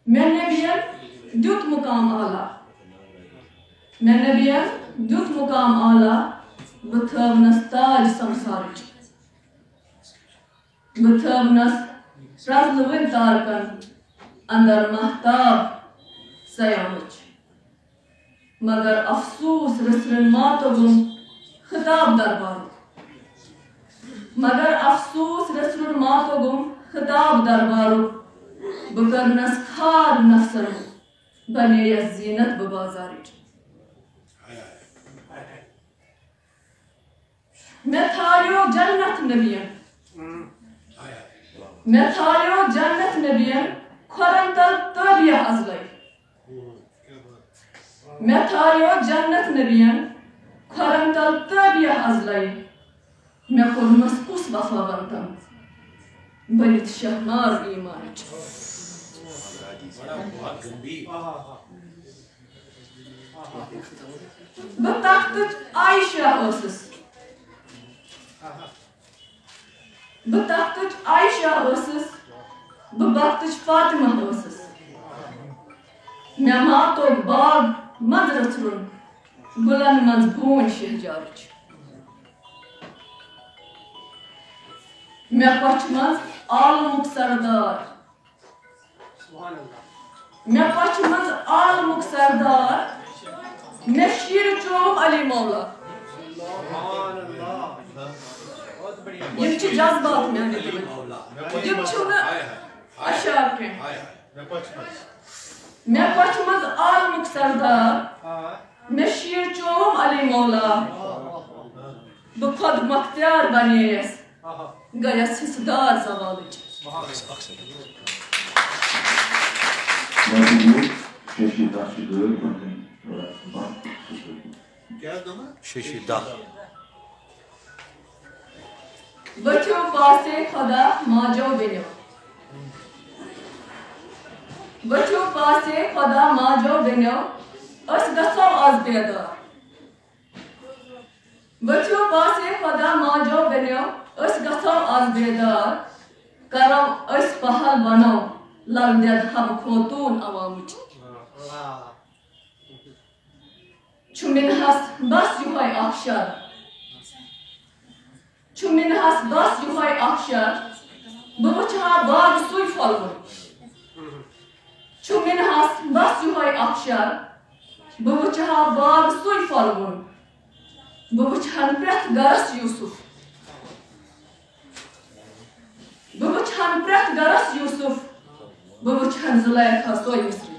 میں نبیَن دیُت مقام اعلیٰ میں نبیَن دیُت مقام اعلیٰ بہٕ تھٲونَس تاج سمسارٕچ بہٕ تھٲونَس پرٛزلوٕنۍ تارکن اندر محتاب سیامٕچ مگر افسوس رٕژھرَن ماتوگُم خطاب دربارُک مگر افسوس رٕژھرُن ماتوگُم خطاب دربارُک بہٕ کٔرنَس کھار نفسن بنییَس زیٖنت بہٕ بازارٕچ مےٚ تھایو جنت نبیَن مےٚ تھایو جنت نبیَن کھۄرن تل تٲبیہ ازلے مےٚ تھایو جنت نبیَن کھۄرن تل تٲبیہ ازلے مےٚ کوٚرمَس کُس وفاوَنتن بٔنِتھ شہنار ایٖمانٕچ بہٕ تختٕچ عائشہ ٲسٕس بہٕ تختٕچ عائشہ ٲسٕس بہٕ بختٕچ فاطمہ ٲسٕس مےٚ ماتوگ باغ منٛز رٕژھرُن گُلن منٛز بوٗنۍ شہجارٕچ مےٚ پۄچھِ منٛز عالمُک سردار مےٚ پۄچھِ منٛز عالمُک سردار مےٚ شیٖرٕ چوم علی مولا یِم چھِ جذبات میانہِ دِلٕکۍ یِم چھِنہٕ اشعار کینٛہہ مےٚ پۄچھِ منٛز عالمُک سردار مےٚ شیٖرٕ چوم علی مولا بہٕ خۄد مۄختیار بنییَس گٔیَس حصہٕ دار زوالٕچ ؤتھِو پاسے خۄدا ماجو بیٚنیو ؤتھِو پاسے خۄدا ماجو بیٚنیو أسۍ گژھو آز بیدار ؤتھِو پاسے خۄدا ماجو بیٚنیو أسۍ گژھو آز بیدار کرو أسۍ پہل بنو لل دٮ۪د حبہٕ خوتوٗن عوامٕچ چھُ مِنہس بس یِہوے اکھ شر چھُ مِنہس بس یِہوے اکھ شر بہٕ وٕچھٕ ہا باغ سُے پھۄلوُن چھُ مِنہس بس یِہوے اکھ شر بہٕ وٕچھٕ ہا باغ سُے پھۄلوُن بہٕ وٕچھٕ ہن پرٛٮ۪تھ گرس یوٗسُف بہٕ وٕچھٕ ہن پرٛٮ۪تھ گرس یوٗسُف بہٕ وٕچھٕ ہن زُلیکھا سۄے مِصر